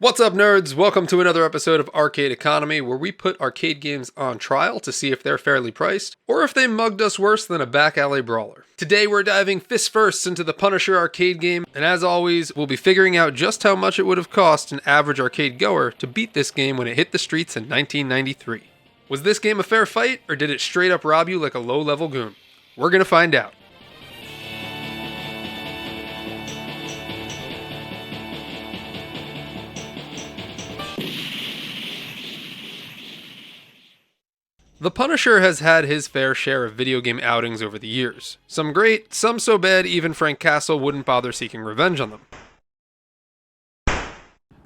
What's up, nerds? Welcome to another episode of Arcade Economy, where we put arcade games on trial to see if they're fairly priced, or if they mugged us worse than a back alley brawler. Today we're diving fist first into the Punisher arcade game, and as always, we'll be figuring out just how much it would have cost an average arcade goer to beat this game when it hit the streets in 1993. Was this game a fair fight, or did it straight up rob you like a low-level goon? We're gonna find out. The Punisher has had his fair share of video game outings over the years. Some great, some so bad even Frank Castle wouldn't bother seeking revenge on them.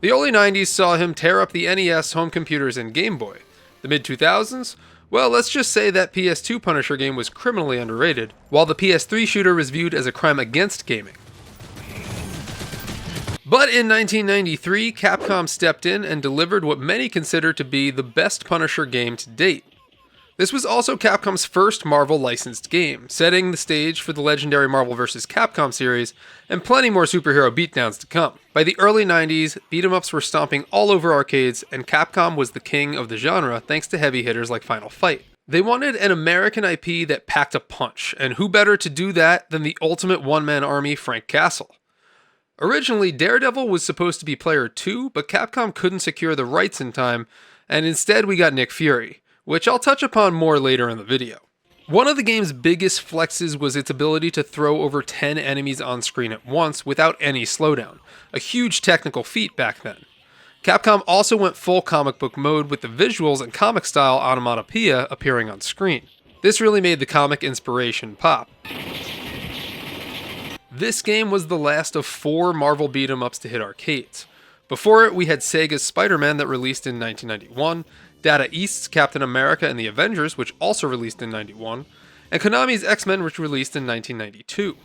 The early 90s saw him tear up the NES, home computers, and Game Boy. The mid-2000s? Well, let's just say that PS2 Punisher game was criminally underrated, while the PS3 shooter was viewed as a crime against gaming. But in 1993, Capcom stepped in and delivered what many consider to be the best Punisher game to date. This was also Capcom's first Marvel licensed game, setting the stage for the legendary Marvel vs. Capcom series, and plenty more superhero beatdowns to come. By the early 90s, beat-em-ups were stomping all over arcades, and Capcom was the king of the genre thanks to heavy hitters like Final Fight. They wanted an American IP that packed a punch, and who better to do that than the ultimate one-man army, Frank Castle. Originally, Daredevil was supposed to be Player 2, but Capcom couldn't secure the rights in time, and instead we got Nick Fury, which I'll touch upon more later in the video. One of the game's biggest flexes was its ability to throw over 10 enemies on screen at once without any slowdown, a huge technical feat back then. Capcom also went full comic book mode with the visuals and comic style onomatopoeia appearing on screen. This really made the comic inspiration pop. This game was the last of 4 Marvel beat-em-ups to hit arcades. Before it, we had Sega's Spider-Man that released in 1991, Data East's Captain America and the Avengers, which also released in 91, and Konami's X-Men, which released in 1992.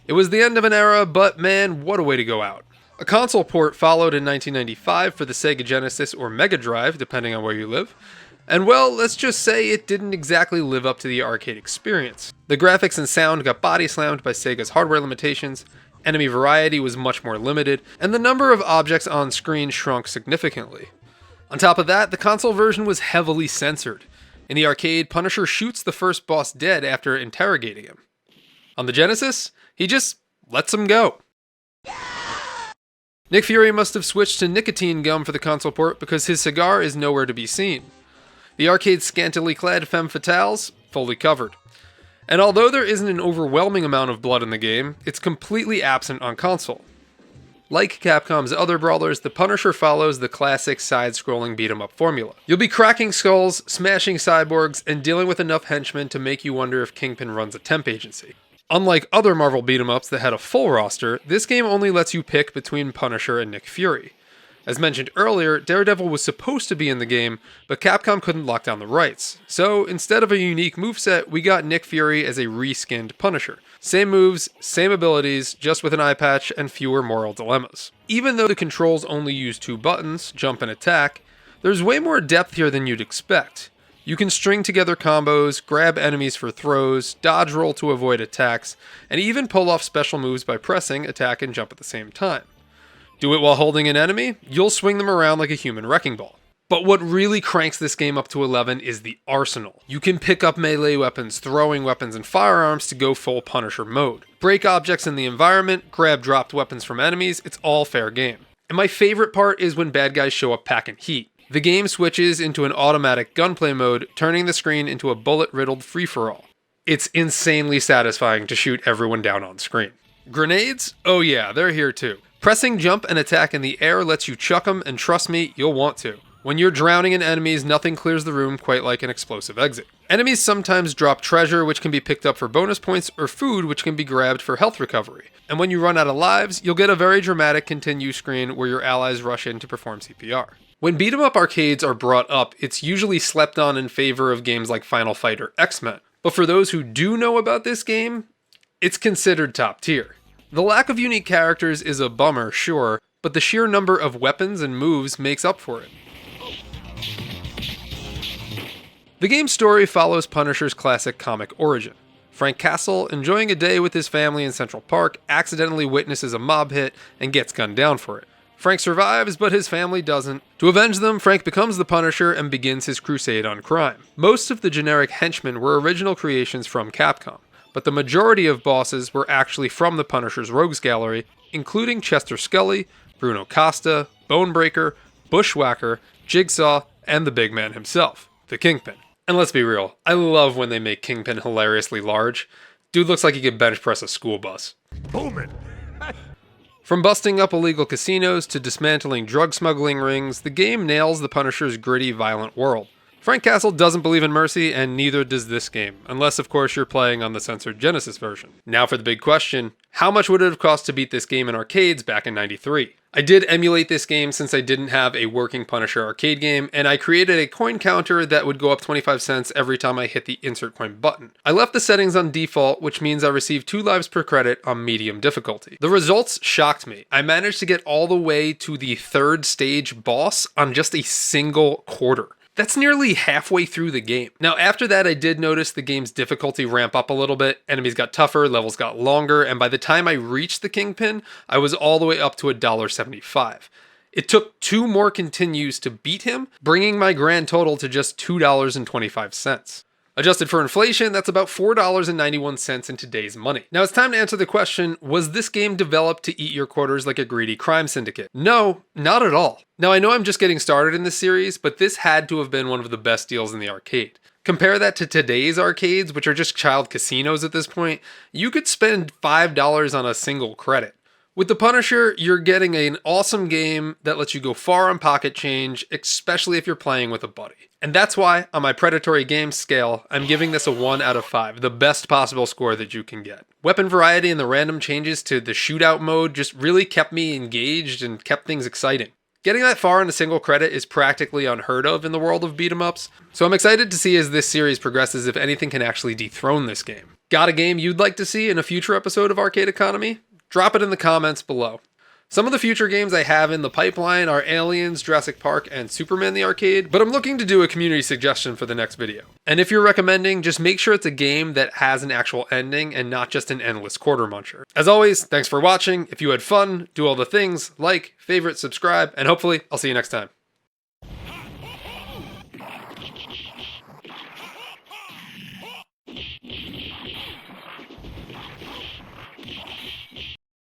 It was the end of an era, but man, what a way to go out. A console port followed in 1995 for the Sega Genesis or Mega Drive, depending on where you live, and well, let's just say it didn't exactly live up to the arcade experience. The graphics and sound got body slammed by Sega's hardware limitations, enemy variety was much more limited, and the number of objects on screen shrunk significantly. On top of that, the console version was heavily censored. In the arcade, Punisher shoots the first boss dead after interrogating him. On the Genesis, he just lets him go. Nick Fury must have switched to nicotine gum for the console port because his cigar is nowhere to be seen. The arcade's scantily clad femme fatales, fully covered. And although there isn't an overwhelming amount of blood in the game, it's completely absent on console. Like Capcom's other brawlers, the Punisher follows the classic side-scrolling beat-em-up formula. You'll be cracking skulls, smashing cyborgs, and dealing with enough henchmen to make you wonder if Kingpin runs a temp agency. Unlike other Marvel beat-em-ups that had a full roster, this game only lets you pick between Punisher and Nick Fury. As mentioned earlier, Daredevil was supposed to be in the game, but Capcom couldn't lock down the rights. So, instead of a unique moveset, we got Nick Fury as a reskinned Punisher. Same moves, same abilities, just with an eye patch and fewer moral dilemmas. Even though the controls only use 2 buttons, jump and attack, there's way more depth here than you'd expect. You can string together combos, grab enemies for throws, dodge roll to avoid attacks, and even pull off special moves by pressing, attack, and jump at the same time. Do it while holding an enemy, you'll swing them around like a human wrecking ball. But what really cranks this game up to 11 is the arsenal. You can pick up melee weapons, throwing weapons, and firearms to go full Punisher mode. Break objects in the environment, grab dropped weapons from enemies, it's all fair game. And my favorite part is when bad guys show up packing heat. The game switches into an automatic gunplay mode, turning the screen into a bullet-riddled free-for-all. It's insanely satisfying to shoot everyone down on screen. Grenades? Oh yeah, they're here too. Pressing jump and attack in the air lets you chuck them, and trust me, you'll want to. When you're drowning in enemies, nothing clears the room quite like an explosive exit. Enemies sometimes drop treasure, which can be picked up for bonus points, or food, which can be grabbed for health recovery. And when you run out of lives, you'll get a very dramatic continue screen where your allies rush in to perform CPR. When beat-em-up arcades are brought up, it's usually slept on in favor of games like Final Fight or X-Men. But for those who do know about this game, it's considered top tier. The lack of unique characters is a bummer, sure, but the sheer number of weapons and moves makes up for it. The game's story follows Punisher's classic comic origin. Frank Castle, enjoying a day with his family in Central Park, accidentally witnesses a mob hit and gets gunned down for it. Frank survives, but his family doesn't. To avenge them, Frank becomes the Punisher and begins his crusade on crime. Most of the generic henchmen were original creations from Capcom, but the majority of bosses were actually from the Punisher's Rogues Gallery, including Chester Scully, Bruno Costa, Bonebreaker, Bushwhacker, Jigsaw, and the big man himself, the Kingpin. And let's be real, I love when they make Kingpin hilariously large. Dude looks like he could bench press a school bus. Booming. From busting up illegal casinos to dismantling drug smuggling rings, the game nails the Punisher's gritty, violent world. Frank Castle doesn't believe in mercy, and neither does this game, unless of course you're playing on the censored Genesis version. Now for the big question, how much would it have cost to beat this game in arcades back in '93? I did emulate this game since I didn't have a working Punisher arcade game, and I created a coin counter that would go up 25 cents every time I hit the insert coin button. I left the settings on default, which means I received 2 lives per credit on medium difficulty. The results shocked me. I managed to get all the way to the 3rd stage boss on just a single quarter. That's nearly halfway through the game. Now, after that, I did notice the game's difficulty ramp up a little bit. Enemies got tougher, levels got longer, and by the time I reached the Kingpin, I was all the way up to $1.75. It took 2 more continues to beat him, bringing my grand total to just $2.25. Adjusted for inflation, that's about $4.91 in today's money. Now it's time to answer the question, was this game developed to eat your quarters like a greedy crime syndicate? No, not at all. Now I know I'm just getting started in this series, but this had to have been one of the best deals in the arcade. Compare that to today's arcades, which are just child casinos at this point. You could spend $5 on a single credit. With the Punisher, you're getting an awesome game that lets you go far on pocket change, especially if you're playing with a buddy. And that's why, on my predatory games scale, I'm giving this a 1 out of 5, the best possible score that you can get. Weapon variety and the random changes to the shootout mode just really kept me engaged and kept things exciting. Getting that far on a single credit is practically unheard of in the world of beat-em-ups, so I'm excited to see as this series progresses if anything can actually dethrone this game. Got a game you'd like to see in a future episode of Arcade Economy? Drop it in the comments below. Some of the future games I have in the pipeline are Aliens, Jurassic Park, and Superman the Arcade, but I'm looking to do a community suggestion for the next video. And if you're recommending, just make sure it's a game that has an actual ending and not just an endless quarter muncher. As always, thanks for watching. If you had fun, do all the things, like, favorite, subscribe, and hopefully I'll see you next time.